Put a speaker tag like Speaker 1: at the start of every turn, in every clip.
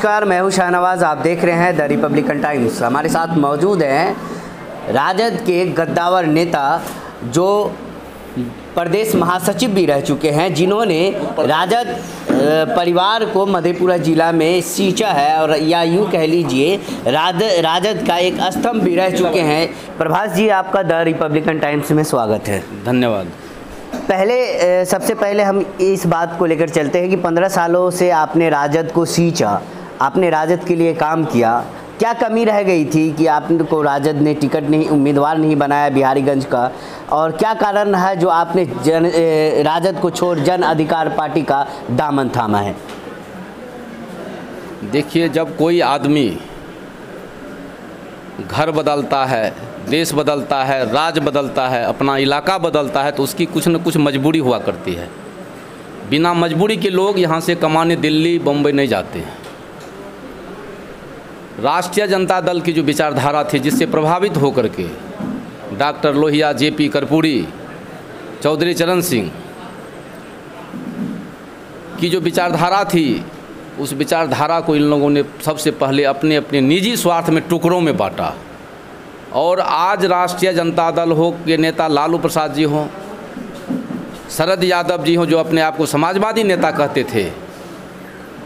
Speaker 1: नमस्कार, मैं हूं शाहनवाज। आप देख रहे हैं द रिपब्लिकन टाइम्स। हमारे साथ मौजूद हैं राजद के गद्दावर नेता जो प्रदेश महासचिव भी रह चुके हैं, जिन्होंने राजद परिवार को मधेपुरा जिला में सींचा है और या यूँ कह लीजिए राजद का एक स्तंभ भी रह चुके हैं। प्रभास जी, आपका द रिपब्लिकन टाइम्स में स्वागत है।
Speaker 2: धन्यवाद।
Speaker 1: सबसे पहले हम इस बात को लेकर चलते हैं कि 15 सालों से आपने राजद को सींचा, आपने राजद के लिए काम किया। क्या कमी रह गई थी कि आपको राजद ने टिकट नहीं, उम्मीदवार नहीं बनाया बिहारीगंज का, और क्या कारण है जो आपने राजद को छोड़ जन अधिकार पार्टी का दामन थामा है?
Speaker 2: देखिए, जब कोई आदमी घर बदलता है, देश बदलता है, राज्य बदलता है, अपना इलाका बदलता है, तो उसकी कुछ न कुछ मजबूरी हुआ करती है। बिना मजबूरी के लोग यहाँ से कमाने दिल्ली बम्बई नहीं जाते हैं। राष्ट्रीय जनता दल की जो विचारधारा थी, जिससे प्रभावित होकर के डॉक्टर लोहिया, जेपी कर्पूरी, चौधरी चरण सिंह की जो विचारधारा थी, उस विचारधारा को इन लोगों ने सबसे पहले अपने अपने निजी स्वार्थ में टुकड़ों में बांटा। और आज राष्ट्रीय जनता दल हो के नेता लालू प्रसाद जी हों, शरद यादव जी हों, जो अपने आप को समाजवादी नेता कहते थे,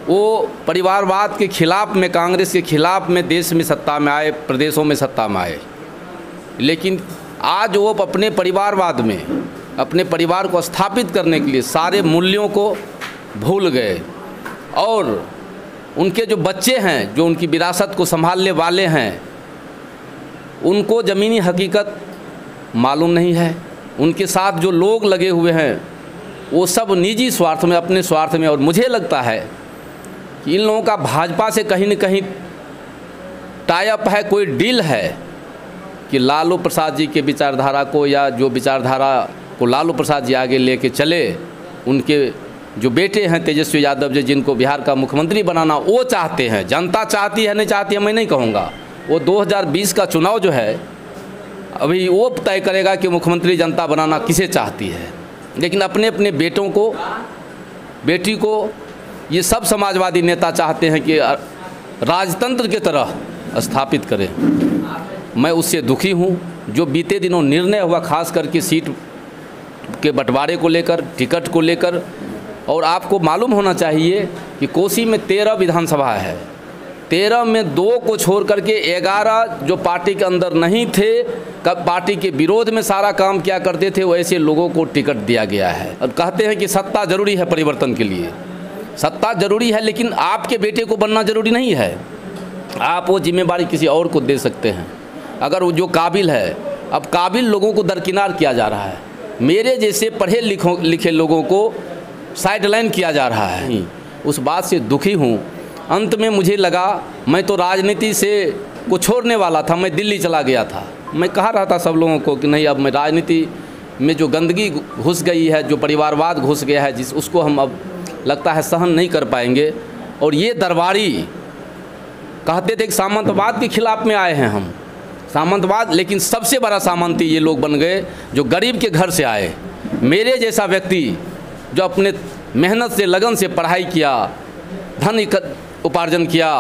Speaker 2: वो परिवारवाद के खिलाफ में, कांग्रेस के खिलाफ में देश में सत्ता में आए, प्रदेशों में सत्ता में आए। लेकिन आज वो अपने परिवारवाद में अपने परिवार को स्थापित करने के लिए सारे मूल्यों को भूल गए। और उनके जो बच्चे हैं, जो उनकी विरासत को संभालने वाले हैं, उनको ज़मीनी हकीकत मालूम नहीं है। उनके साथ जो लोग लगे हुए हैं, वो सब निजी स्वार्थ में, अपने स्वार्थ में। और मुझे लगता है कि इन लोगों का भाजपा से कहीं न कहीं टाई अप है, कोई डील है कि लालू प्रसाद जी के विचारधारा को, या जो विचारधारा को लालू प्रसाद जी आगे लेके चले, उनके जो बेटे हैं तेजस्वी यादव जी, जिनको बिहार का मुख्यमंत्री बनाना वो चाहते हैं। जनता चाहती है, नहीं चाहती है मैं नहीं कहूँगा। वो 2020 का चुनाव जो है, अभी वो तय करेगा कि मुख्यमंत्री जनता बनाना किसे चाहती है। लेकिन अपने अपने बेटों को, बेटी को ये सब समाजवादी नेता चाहते हैं कि राजतंत्र की तरह स्थापित करें। मैं उससे दुखी हूँ। जो बीते दिनों निर्णय हुआ, खास करके सीट के बंटवारे को लेकर, टिकट को लेकर, और आपको मालूम होना चाहिए कि कोसी में 13 विधानसभा है। 13 में 2 को छोड़ करके 11 जो पार्टी के अंदर नहीं थे, कब पार्टी के विरोध में सारा काम किया करते थे, वैसे लोगों को टिकट दिया गया है। और कहते हैं कि सत्ता जरूरी है परिवर्तन के लिए। सत्ता जरूरी है, लेकिन आपके बेटे को बनना जरूरी नहीं है। आप वो जिम्मेवारी किसी और को दे सकते हैं, अगर वो जो काबिल है। अब काबिल लोगों को दरकिनार किया जा रहा है। मेरे जैसे पढ़े लिखे लोगों को साइडलाइन किया जा रहा है। उस बात से दुखी हूँ। अंत में मुझे लगा, मैं तो राजनीति से को छोड़ने वाला था, मैं दिल्ली चला गया था। मैं कहा रहा था सब लोगों को कि नहीं, अब मैं राजनीति में जो गंदगी घुस गई है, जो परिवारवाद घुस गया है, उसको हम अब लगता है सहन नहीं कर पाएंगे। और ये दरबारी कहते थे कि सामंतवाद के खिलाफ में आए हैं हम, सामंतवाद, लेकिन सबसे बड़ा सामंती ये लोग बन गए जो गरीब के घर से आए। मेरे जैसा व्यक्ति जो अपने मेहनत से, लगन से पढ़ाई किया, धन उपार्जन किया,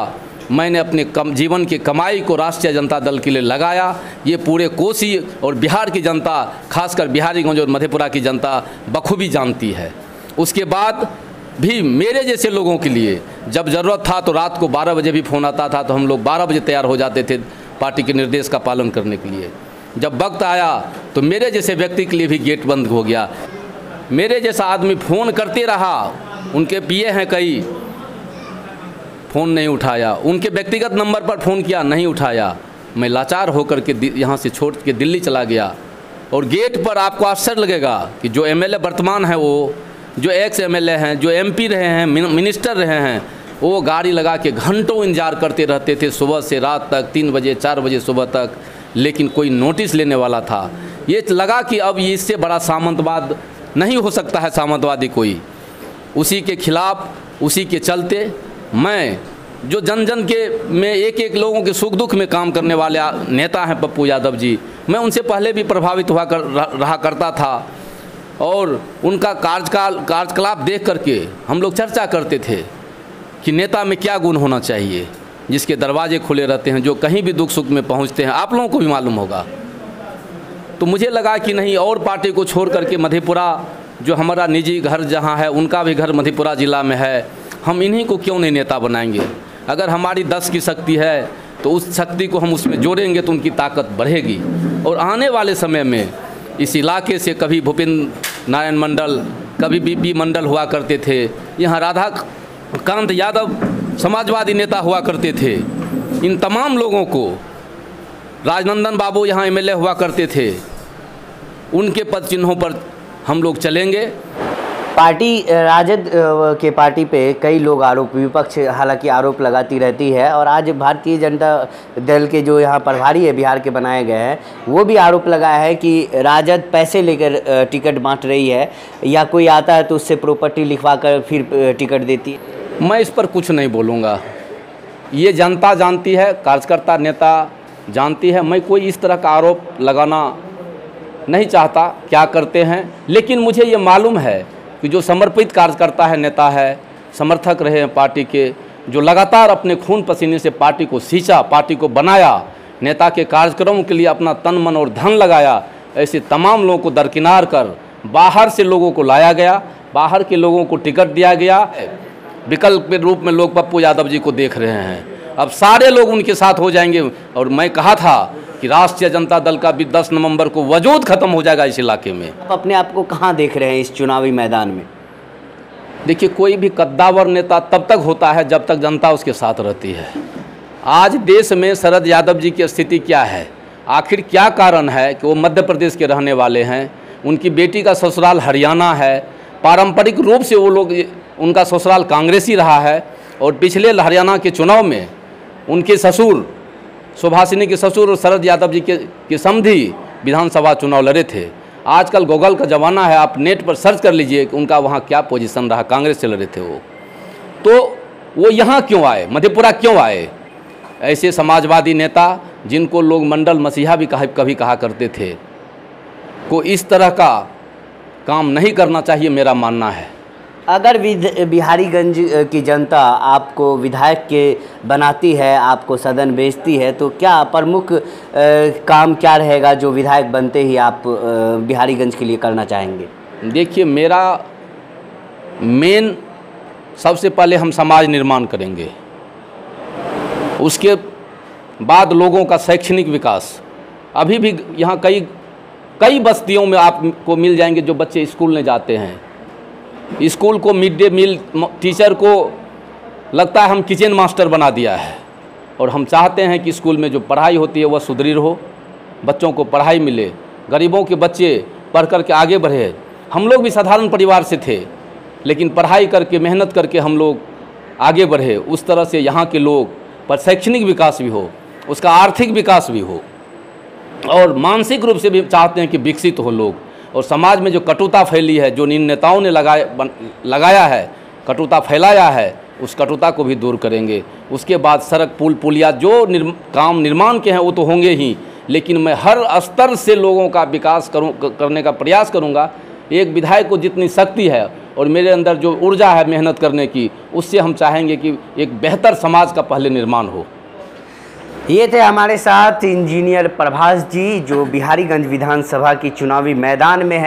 Speaker 2: मैंने अपने जीवन की कमाई को राष्ट्रीय जनता दल के लिए लगाया। ये पूरे कोसी और बिहार की जनता, खासकर बिहारीगंज और मधेपुरा की जनता बखूबी जानती है। उसके बाद भी मेरे जैसे लोगों के लिए जब ज़रूरत था तो रात को 12 बजे भी फ़ोन आता था, तो हम लोग 12 बजे तैयार हो जाते थे पार्टी के निर्देश का पालन करने के लिए। जब वक्त आया तो मेरे जैसे व्यक्ति के लिए भी गेट बंद हो गया। मेरे जैसा आदमी फ़ोन करते रहा, उनके पीए हैं कई, फ़ोन नहीं उठाया। उनके व्यक्तिगत नंबर पर फ़ोन किया, नहीं उठाया। मैं लाचार होकर के यहाँ से छोड़ के दिल्ली चला गया। और गेट पर आपको आश्चर्य लगेगा कि जो एमएलए वर्तमान है, वो जो एक्स एमएलए हैं, जो एमपी रहे हैं, मिनिस्टर रहे हैं, वो गाड़ी लगा के घंटों इंतजार करते रहते थे, सुबह से रात तक, 3 बजे 4 बजे सुबह तक। लेकिन कोई नोटिस लेने वाला था। ये लगा कि अब ये इससे बड़ा सामंतवाद नहीं हो सकता है, सामंतवादी कोई। उसी के खिलाफ, उसी के चलते मैं, जो जन जन के में एक लोगों के सुख दुख में काम करने वाले नेता हैं पप्पू यादव जी, मैं उनसे पहले भी प्रभावित रहा करता था। और उनका कार्यकलाप देख करके हम लोग चर्चा करते थे कि नेता में क्या गुण होना चाहिए, जिसके दरवाजे खुले रहते हैं, जो कहीं भी दुख सुख में पहुंचते हैं, आप लोगों को भी मालूम होगा। तो मुझे लगा कि नहीं, और पार्टी को छोड़ करके मधेपुरा जो हमारा निजी घर जहां है, उनका भी घर मधेपुरा ज़िला में है, हम इन्हीं को क्यों नहीं नेता बनाएंगे। अगर हमारी 10 की शक्ति है तो उस शक्ति को हम उसमें जोड़ेंगे तो उनकी ताकत बढ़ेगी। और आने वाले समय में इस इलाके से कभी भूपेंद्र नारायण मंडल, कभी बीपी मंडल हुआ करते थे, यहाँ राधाकांत यादव समाजवादी नेता हुआ करते थे, इन तमाम लोगों को, राजनंदन बाबू यहाँ एमएलए हुआ करते थे, उनके पद चिन्हों पर हम लोग चलेंगे।
Speaker 1: पार्टी राजद के पार्टी पे कई लोग आरोप, विपक्ष हालांकि आरोप लगाती रहती है, और आज भारतीय जनता दल के जो यहाँ प्रभारी है बिहार के बनाए गए हैं, वो भी आरोप लगाया है कि राजद पैसे लेकर टिकट बांट रही है, या कोई आता है तो उससे प्रॉपर्टी लिखवा कर फिर टिकट देती है।
Speaker 2: मैं इस पर कुछ नहीं बोलूँगा, ये जनता जानती है, कार्यकर्ता नेता जानती है। मैं कोई इस तरह का आरोप लगाना नहीं चाहता क्या करते हैं, लेकिन मुझे ये मालूम है कि जो समर्पित कार्यकर्ता है, नेता है, समर्थक रहे हैं पार्टी के, जो लगातार अपने खून पसीने से पार्टी को सींचा, पार्टी को बनाया, नेता के कार्यक्रमों के लिए अपना तन मन और धन लगाया, ऐसे तमाम लोगों को दरकिनार कर बाहर से लोगों को लाया गया, बाहर के लोगों को टिकट दिया गया। विकल्प के रूप में लोग पप्पू यादव जी को देख रहे हैं, अब सारे लोग उनके साथ हो जाएंगे। और मैं कहा था कि राष्ट्रीय जनता दल का भी 10 नवंबर को वजूद खत्म हो जाएगा इस इलाके में।
Speaker 1: आप अपने आप को कहाँ देख रहे हैं इस चुनावी मैदान में?
Speaker 2: देखिए, कोई भी कद्दावर नेता तब तक होता है जब तक जनता उसके साथ रहती है। आज देश में शरद यादव जी की स्थिति क्या है, आखिर क्या कारण है कि वो मध्य प्रदेश के रहने वाले हैं, उनकी बेटी का ससुराल हरियाणा है, पारंपरिक रूप से वो लोग, उनका ससुराल कांग्रेसी रहा है, और पिछले हरियाणा के चुनाव में उनके ससुर, सुभाषिनी के ससुर और शरद यादव जी के समधी विधानसभा चुनाव लड़े थे। आजकल गूगल का ज़माना है, आप नेट पर सर्च कर लीजिए कि उनका वहाँ क्या पोजीशन रहा, कांग्रेस से लड़े थे वो। तो वो यहाँ क्यों आए, मधेपुरा क्यों आए? ऐसे समाजवादी नेता जिनको लोग मंडल मसीहा भी कभी कहा करते थे, को इस तरह का काम नहीं करना चाहिए, मेरा मानना है।
Speaker 1: अगर बिहारीगंज की जनता आपको विधायक के बनाती है, आपको सदन भेजती है, तो क्या प्रमुख काम क्या रहेगा जो विधायक बनते ही आप बिहारीगंज के लिए करना चाहेंगे?
Speaker 2: देखिए, मेरा मेन, सबसे पहले हम समाज निर्माण करेंगे, उसके बाद लोगों का शैक्षणिक विकास। अभी भी यहाँ कई बस्तियों में आपको मिल जाएंगे जो बच्चे स्कूल नहीं जाते हैं। स्कूल को मिड डे मील, टीचर को लगता है हम किचन मास्टर बना दिया है, और हम चाहते हैं कि स्कूल में जो पढ़ाई होती है वह सुदृढ़ हो, बच्चों को पढ़ाई मिले, गरीबों के बच्चे पढ़ कर के आगे बढ़े। हम लोग भी साधारण परिवार से थे, लेकिन पढ़ाई करके, मेहनत करके हम लोग आगे बढ़े। उस तरह से यहाँ के लोग पर शैक्षणिक विकास भी हो, उसका आर्थिक विकास भी हो, और मानसिक रूप से भी चाहते हैं कि विकसित हो लोग। और समाज में जो कटुता फैली है, जो इन नेताओं ने लगाया है, कटुता फैलाया है, उस कटुता को भी दूर करेंगे। उसके बाद सड़क, पुल, पुलिया जो काम निर्माण के हैं वो तो होंगे ही, लेकिन मैं हर स्तर से लोगों का विकास करने का प्रयास करूंगा। एक विधायक को जितनी शक्ति है और मेरे अंदर जो ऊर्जा है मेहनत करने की, उससे हम चाहेंगे कि एक बेहतर समाज का पहले निर्माण हो।
Speaker 1: ये थे हमारे साथ इंजीनियर प्रभास जी, जो बिहारीगंज विधानसभा की चुनावी मैदान में है।